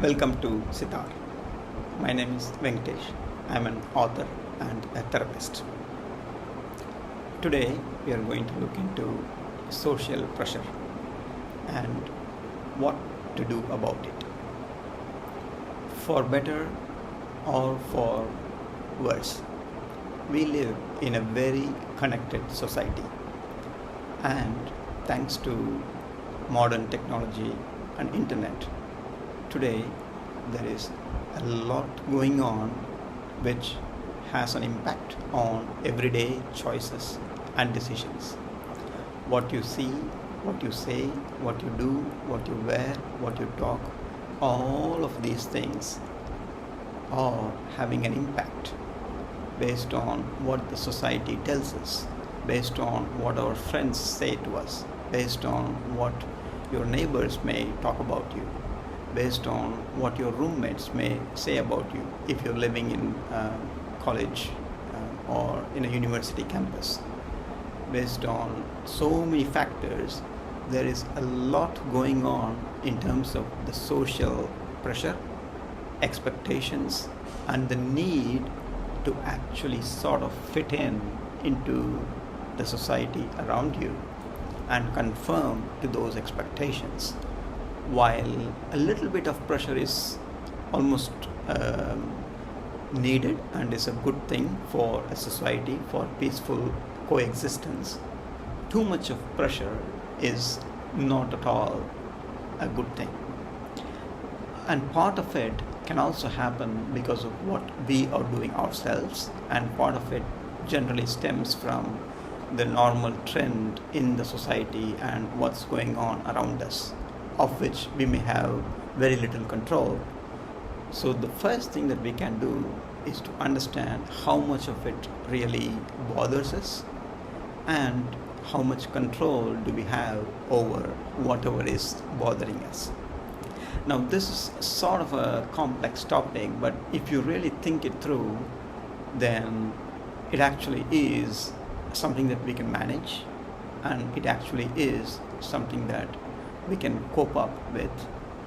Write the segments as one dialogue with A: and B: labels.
A: Welcome to Sehtar. My name is Venkdesh. I am an author and a therapist. Today we are going to look into social pressure and what to do about it. For better or for worse, we live in a very connected society, and thanks to modern technology and internet, today there is a lot going on which has an impact on everyday choices and decisions. What you see, what you say, what you do, what you wear, what you talk, all of these things are having an impact based on what the society tells us, based on what our friends say to us, based on what your neighbors may talk about you, based on what your roommates may say about you if you're living in college or in a university campus. Based on so many factors, there is a lot going on in terms of the social pressure, expectations, and the need to actually sort of fit in into the society around you and conform to those expectations. While a little bit of pressure is almost needed and is a good thing for a society for peaceful coexistence, too much of pressure is not at all a good thing. And part of it can also happen because of what we are doing ourselves, and part of it generally stems from the normal trend in the society and what's going on around us, of which we may have very little control. So the first thing that we can do is to understand how much of it really bothers us and how much control do we have over whatever is bothering us. Now, this is sort of a complex topic, but if you really think it through, then it actually is something that we can manage, and it actually is something that we can cope up with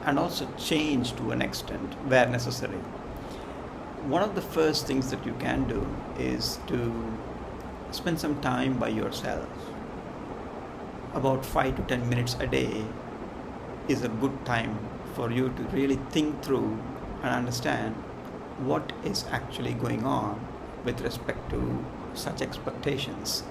A: and also change to an extent where necessary. One of the first things that you can do is to spend some time by yourself. About 5 to 10 minutes a day is a good time for you to really think through and understand what is actually going on with respect to such expectations.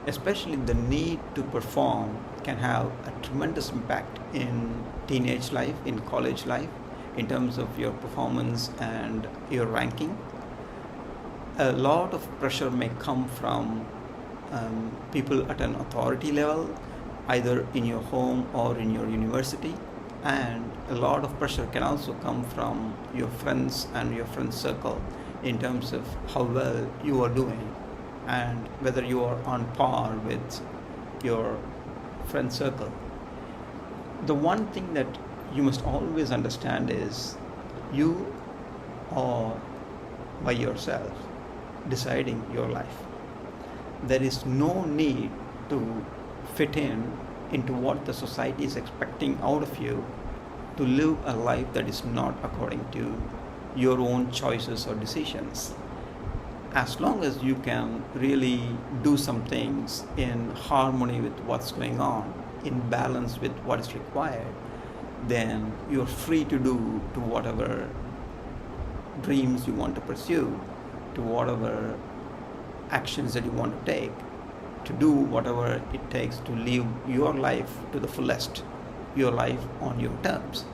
A: Especially the need to perform can have a tremendous impact in teenage life, in college life, in terms of your performance and your ranking. A lot of pressure may come from people at an authority level, either in your home or in your university, and a lot of pressure can also come from your friends and your friend circle in terms of how well you are doing and whether you are on par with your friend circle. The one thing that you must always understand is you are by yourself deciding your life. There is no need to fit in into what the society is expecting out of you to live a life that is not according to your own choices or decisions. As long as you can really do some things in harmony with what's going on, in balance with what is required, then you're free to do to whatever dreams you want to pursue, to whatever actions that you want to take, to do whatever it takes to live your life to the fullest, your life on your terms.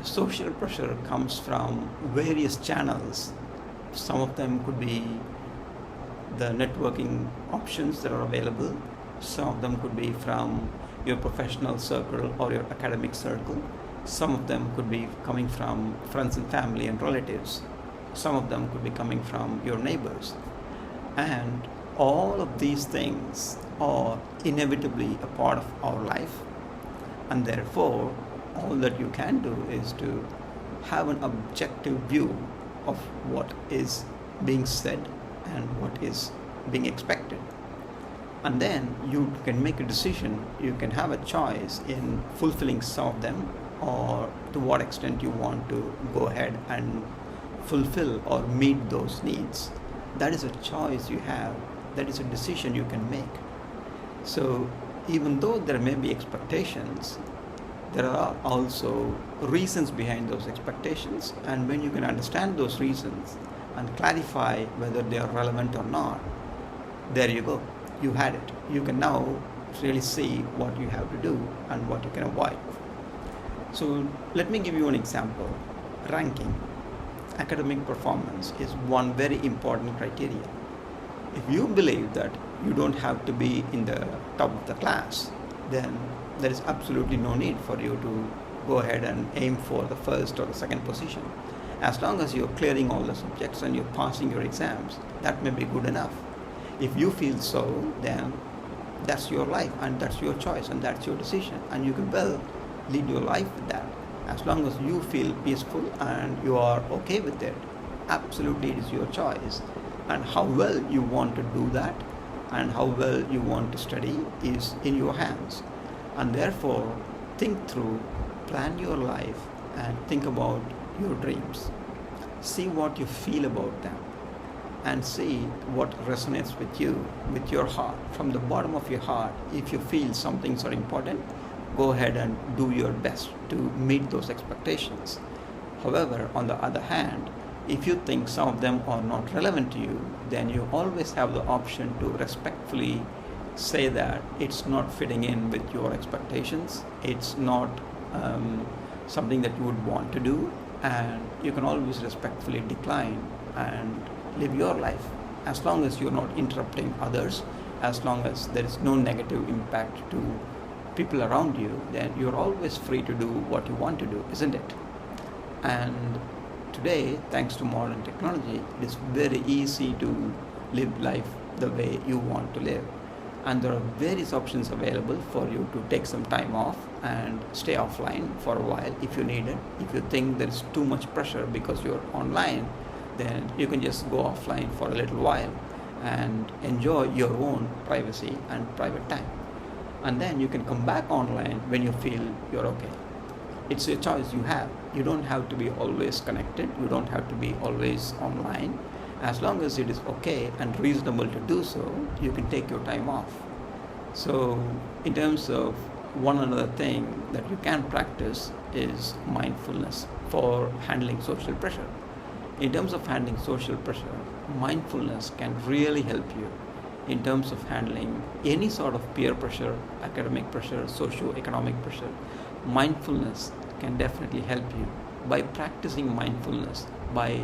A: Social pressure comes from various channels. Some of them could be the networking options that are available. Some of them could be from your professional circle or your academic circle. Some of them could be coming from friends and family and relatives. Some of them could be coming from your neighbors. And all of these things are inevitably a part of our life, and therefore all that you can do is to have an objective view of what is being said and what is being expected. And then you can make a decision, you can have a choice in fulfilling some of them or to what extent you want to go ahead and fulfill or meet those needs. That is a choice you have. That is a decision you can make. So even though there may be expectations, there are also reasons behind those expectations, and when you can understand those reasons and clarify whether they are relevant or not, there you go. You had it. You can now really see what you have to do and what you can avoid. So let me give you an example. Ranking. Academic performance is one very important criteria. If you believe that you don't have to be in the top of the class, then there is absolutely no need for you to go ahead and aim for the first or the second position. As long as you're clearing all the subjects and you're passing your exams, that may be good enough. If you feel so, then that's your life and that's your choice and that's your decision, and you can well lead your life with that. As long as you feel peaceful and you are okay with it, absolutely it is your choice. And how well you want to do that and how well you want to study is in your hands. And therefore, think through, plan your life, and think about your dreams. See what you feel about them and see what resonates with you, with your heart. From the bottom of your heart, if you feel some things are important, go ahead and do your best to meet those expectations. However, on the other hand, if you think some of them are not relevant to you, then you always have the option to respectfully say that it's not fitting in with your expectations, it's not something that you would want to do, and you can always respectfully decline and live your life. As long as you're not interrupting others, as long as there is no negative impact to people around you, then you're always free to do what you want to do, isn't it? And today, thanks to modern technology, it is very easy to live life the way you want to live. And there are various options available for you to take some time off and stay offline for a while if you need it. If you think there is too much pressure because you're online, then you can just go offline for a little while and enjoy your own privacy and private time. And then you can come back online when you feel you're okay. It's a choice you have. You don't have to be always connected. You don't have to be always online. As long as it is okay and reasonable to do so, you can take your time off. So in terms of one another thing that you can practice is mindfulness for handling social pressure. In terms of handling social pressure, mindfulness can really help you in terms of handling any sort of peer pressure, academic pressure, socio-economic pressure. Mindfulness can definitely help you by practicing mindfulness, by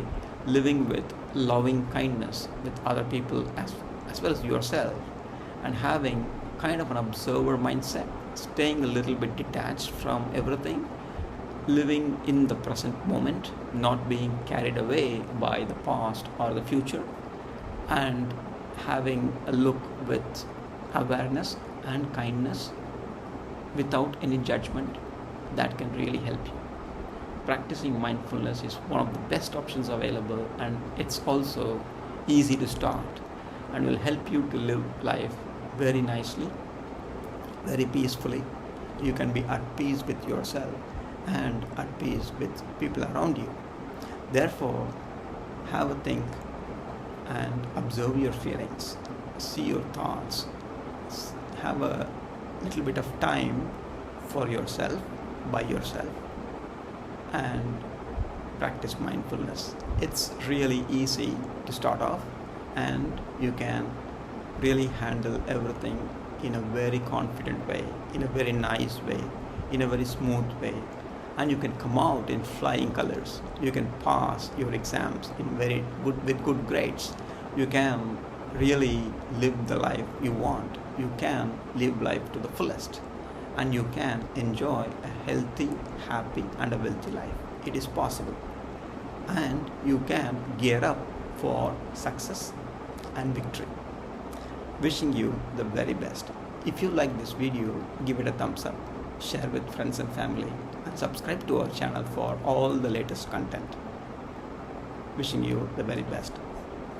A: living with loving kindness with other people as well as yourself, and having kind of an observer mindset, staying a little bit detached from everything, living in the present moment, not being carried away by the past or the future, and having a look with awareness and kindness without any judgment. That can really help you. Practicing mindfulness is one of the best options available, and it's also easy to start and will help you to live life very nicely, very peacefully. You can be at peace with yourself and at peace with people around you. Therefore, have a think and observe your feelings, see your thoughts, have a little bit of time for yourself, by yourself, and practice mindfulness. It's really easy to start off, and you can really handle everything in a very confident way, in a very nice way, in a very smooth way, and you can come out in flying colors. You can pass your exams in very good with good grades. You can really live the life you want. You can live life to the fullest, and you can enjoy a healthy, happy, and a wealthy life. It is possible, and you can gear up for success and victory. Wishing you the very best. If you like this video, give it a thumbs up, share with friends and family, and subscribe to our channel for all the latest content. Wishing you the very best.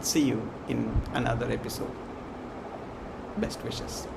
A: See you in another episode. Best wishes.